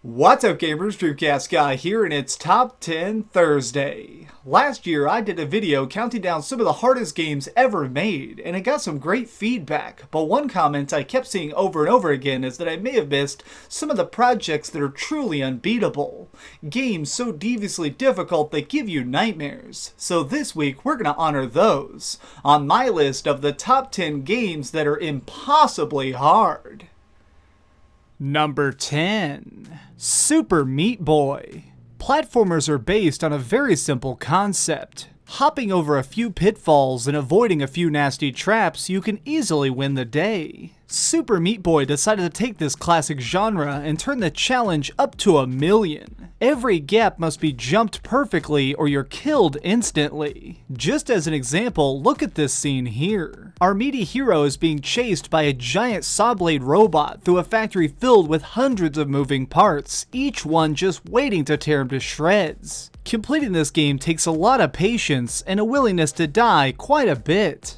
What's up gamers, DreamcastGuy here, and it's Top 10 Thursday. Last year I did a video counting down some of the hardest games ever made, and it got some great feedback, but one comment I kept seeing over and over again is that I may have missed some of the projects that are truly unbeatable. Games so deviously difficult they give you nightmares. So this week we're gonna honor those on my list of the top 10 games that are impossibly hard. Number 10. Super Meat Boy. Platformers are based on a very simple concept. Hopping over a few pitfalls and avoiding a few nasty traps, you can easily win the day. Super Meat Boy decided to take this classic genre and turn the challenge up to 1,000,000. Every gap must be jumped perfectly or you're killed instantly. Just as an example, look at this scene here. Our meaty hero is being chased by a giant saw blade robot through a factory filled with hundreds of moving parts, each one just waiting to tear him to shreds. Completing this game takes a lot of patience and a willingness to die quite a bit.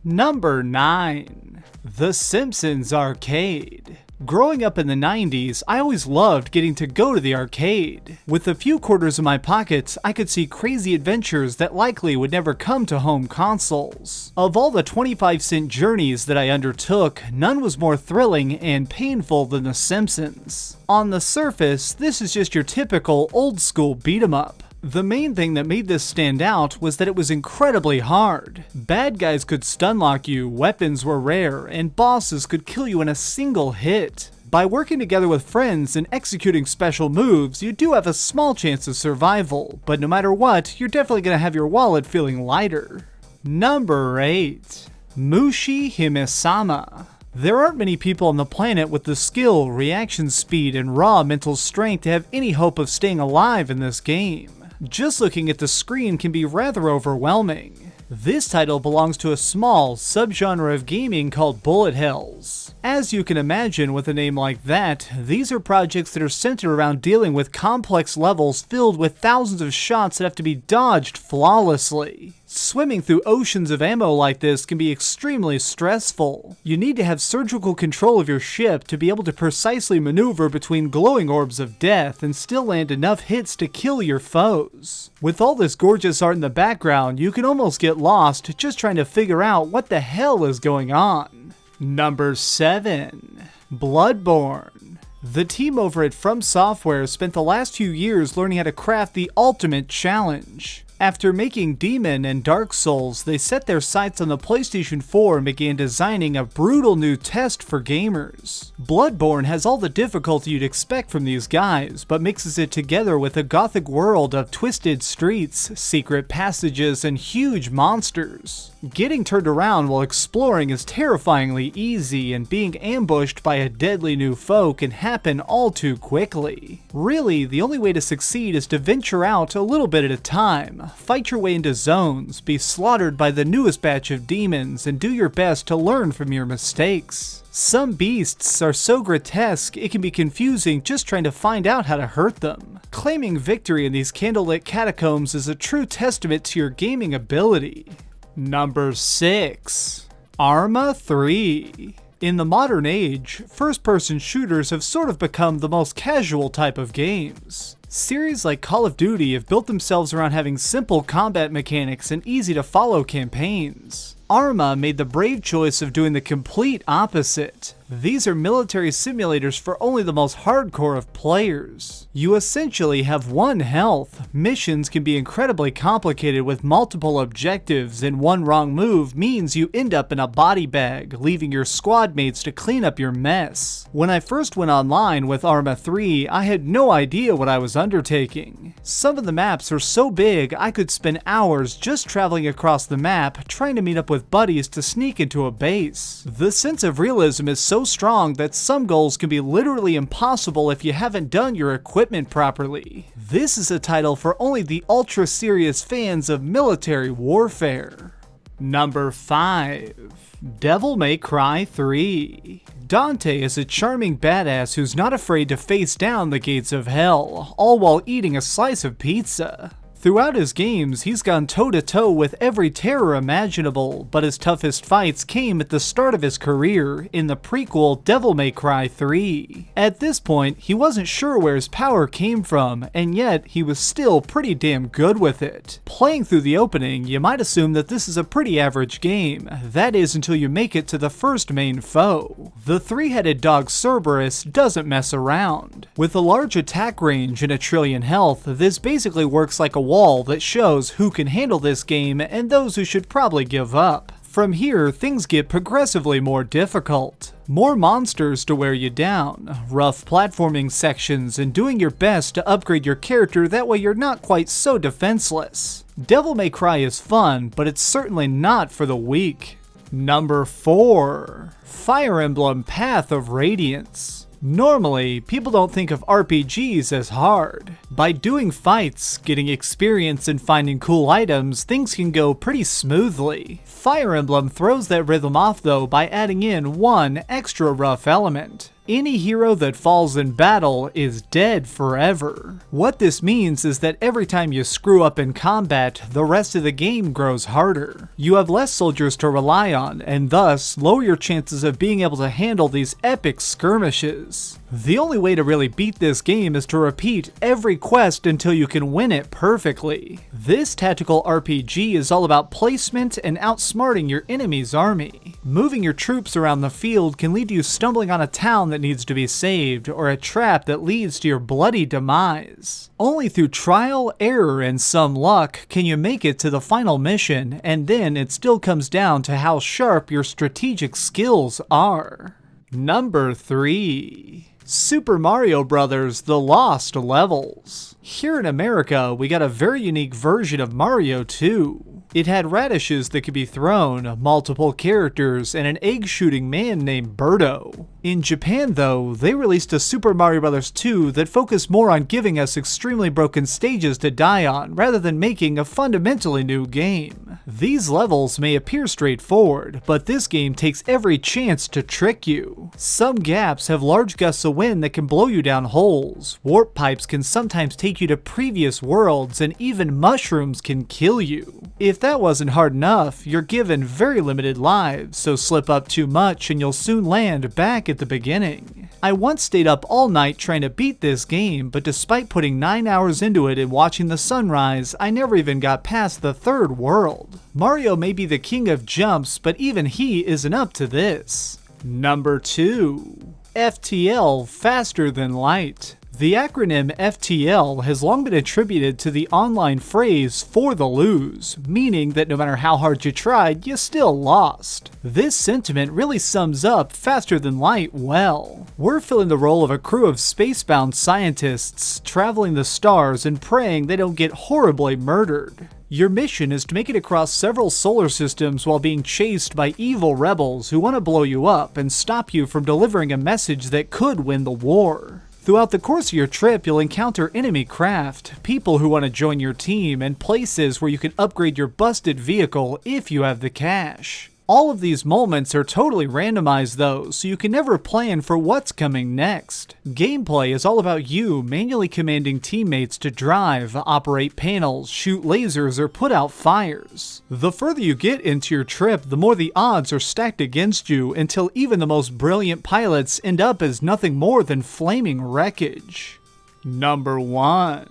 Number 9. The Simpsons Arcade. Growing up in the 90s, I always loved getting to go to the arcade. With a few quarters in my pockets, I could see crazy adventures that likely would never come to home consoles. Of all the 25-cent journeys that I undertook, none was more thrilling and painful than The Simpsons. On the surface, this is just your typical old-school beat-em-up. The main thing that made this stand out was that it was incredibly hard. Bad guys could stunlock you, weapons were rare, and bosses could kill you in a single hit. By working together with friends and executing special moves, you do have a small chance of survival, but no matter what, you're definitely going to have your wallet feeling lighter. Number 8. Mushihimesama. There aren't many people on the planet with the skill, reaction speed, and raw mental strength to have any hope of staying alive in this game. Just looking at the screen can be rather overwhelming. This title belongs to a small subgenre of gaming called bullet hells. As you can imagine with a name like that, these are projects that are centered around dealing with complex levels filled with thousands of shots that have to be dodged flawlessly. Swimming through oceans of ammo like this can be extremely stressful. You need to have surgical control of your ship to be able to precisely maneuver between glowing orbs of death and still land enough hits to kill your foes. With all this gorgeous art in the background, you can almost get lost just trying to figure out what the hell is going on. Number 7. Bloodborne. The team over at From Software spent the last few years learning how to craft the ultimate challenge. After making Demon and Dark Souls, they set their sights on the PlayStation 4 and began designing a brutal new test for gamers. Bloodborne has all the difficulty you'd expect from these guys, but mixes it together with a gothic world of twisted streets, secret passages, and huge monsters. Getting turned around while exploring is terrifyingly easy, and being ambushed by a deadly new foe can happen all too quickly. Really, the only way to succeed is to venture out a little bit at a time. Fight your way into zones, be slaughtered by the newest batch of demons, and do your best to learn from your mistakes. Some beasts are so grotesque it can be confusing just trying to find out how to hurt them. Claiming victory in these candlelit catacombs is a true testament to your gaming ability. Number 6. ARMA 3. In the modern age, first-person shooters have sort of become the most casual type of games. Series like Call of Duty have built themselves around having simple combat mechanics and easy-to-follow campaigns. ARMA made the brave choice of doing the complete opposite. These are military simulators for only the most hardcore of players. You essentially have one health. Missions can be incredibly complicated with multiple objectives, and one wrong move means you end up in a body bag, leaving your squad mates to clean up your mess. When I first went online with ARMA 3, I had no idea what I was undertaking. Some of the maps are so big I could spend hours just traveling across the map trying to meet up with buddies to sneak into a base. The sense of realism is so strong that some goals can be literally impossible if you haven't done your equipment properly. This is a title for only the ultra serious fans of military warfare. Number 5. Devil May Cry 3. Dante is a charming badass who's not afraid to face down the gates of hell, all while eating a slice of pizza. Throughout his games, he's gone toe-to-toe with every terror imaginable, but his toughest fights came at the start of his career in the prequel Devil May Cry 3. At this point, he wasn't sure where his power came from, and yet he was still pretty damn good with it. Playing through the opening, you might assume that this is a pretty average game. That is until you make it to the first main foe. The three-headed dog Cerberus doesn't mess around. With a large attack range and a trillion health, this basically works like a wall that shows who can handle this game and those who should probably give up. From here, things get progressively more difficult. More monsters to wear you down, rough platforming sections, and doing your best to upgrade your character that way you're not quite so defenseless. Devil May Cry is fun, but it's certainly not for the weak. Number 4. Fire Emblem Path of Radiance. Normally, people don't think of RPGs as hard. By doing fights, getting experience, and finding cool items, things can go pretty smoothly. Fire Emblem throws that rhythm off though by adding in one extra rough element. Any hero that falls in battle is dead forever. What this means is that every time you screw up in combat, the rest of the game grows harder. You have less soldiers to rely on, and thus lower your chances of being able to handle these epic skirmishes. The only way to really beat this game is to repeat every quest until you can win it perfectly. This tactical RPG is all about placement and outsmarting your enemy's army. Moving your troops around the field can lead to you stumbling on a town that needs to be saved, or a trap that leads to your bloody demise. Only through trial, error, and some luck can you make it to the final mission, and then it still comes down to how sharp your strategic skills are. Number 3. Super Mario Bros. The Lost Levels. Here in America, we got a very unique version of Mario 2. It had radishes that could be thrown, multiple characters, and an egg-shooting man named Birdo. In Japan though, they released a Super Mario Bros. 2 that focused more on giving us extremely broken stages to die on, rather than making a fundamentally new game. These levels may appear straightforward, but this game takes every chance to trick you. Some gaps have large gusts of wind that can blow you down holes, warp pipes can sometimes take you to previous worlds, and even mushrooms can kill you. If that wasn't hard enough, you're given very limited lives, so slip up too much and you'll soon land back at the beginning. I once stayed up all night trying to beat this game, but despite putting 9 hours into it and watching the sunrise, I never even got past the third world. Mario may be the king of jumps, but even he isn't up to this. Number 2. FTL Faster Than Light. The acronym FTL has long been attributed to the online phrase "for the lose," meaning that no matter how hard you tried, you still lost. This sentiment really sums up Faster Than Light well. We're filling the role of a crew of spacebound scientists, traveling the stars and praying they don't get horribly murdered. Your mission is to make it across several solar systems while being chased by evil rebels who want to blow you up and stop you from delivering a message that could win the war. Throughout the course of your trip, you'll encounter enemy craft, people who want to join your team, and places where you can upgrade your busted vehicle if you have the cash. All of these moments are totally randomized though, so you can never plan for what's coming next. Gameplay is all about you manually commanding teammates to drive, operate panels, shoot lasers, or put out fires. The further you get into your trip, the more the odds are stacked against you, until even the most brilliant pilots end up as nothing more than flaming wreckage. Number 1.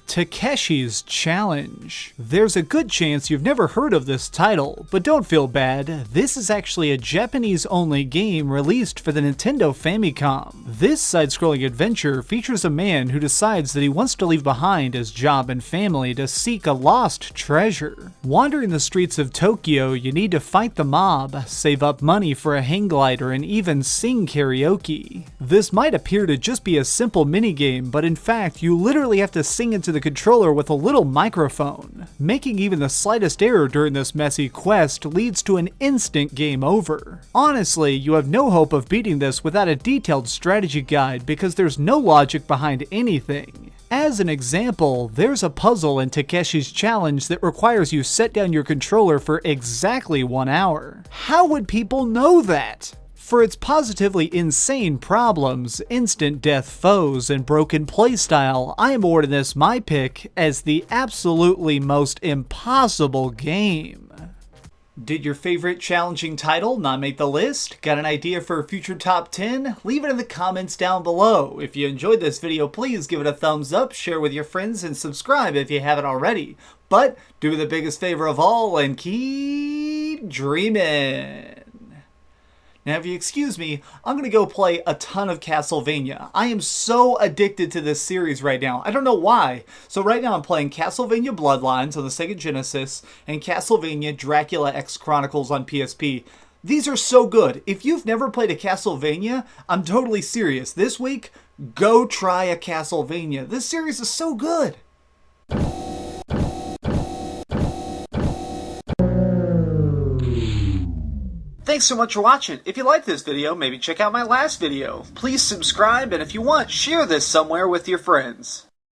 Takeshi's Challenge. There's a good chance you've never heard of this title, but don't feel bad. This is actually a Japanese-only game released for the Nintendo Famicom. This side-scrolling adventure features a man who decides that he wants to leave behind his job and family to seek a lost treasure. Wandering the streets of Tokyo, you need to fight the mob, save up money for a hang glider, and even sing karaoke. This might appear to just be a simple minigame, but in fact, you literally have to sing into the controller with a little microphone. Making even the slightest error during this messy quest leads to an instant game over. Honestly, you have no hope of beating this without a detailed strategy guide because there's no logic behind anything. As an example, there's a puzzle in Takeshi's Challenge that requires you set down your controller for exactly 1 hour. How would people know that? For its positively insane problems, instant death foes, and broken playstyle, I am awarding this my pick as the absolutely most impossible game. Did your favorite challenging title not make the list? Got an idea for a future top 10? Leave it in the comments down below. If you enjoyed this video, please give it a thumbs up, share with your friends, and subscribe if you haven't already. But do me the biggest favor of all and keep dreaming. Now, if you excuse me, I'm going to go play a ton of Castlevania. I am so addicted to this series right now. I don't know why. So right now I'm playing Castlevania Bloodlines on the Sega Genesis and Castlevania Dracula X Chronicles on PSP. These are so good. If you've never played a Castlevania, I'm totally serious. This week, go try a Castlevania. This series is so good. Thanks so much for watching. If you liked this video, maybe check out my last video. Please subscribe, and if you want, share this somewhere with your friends.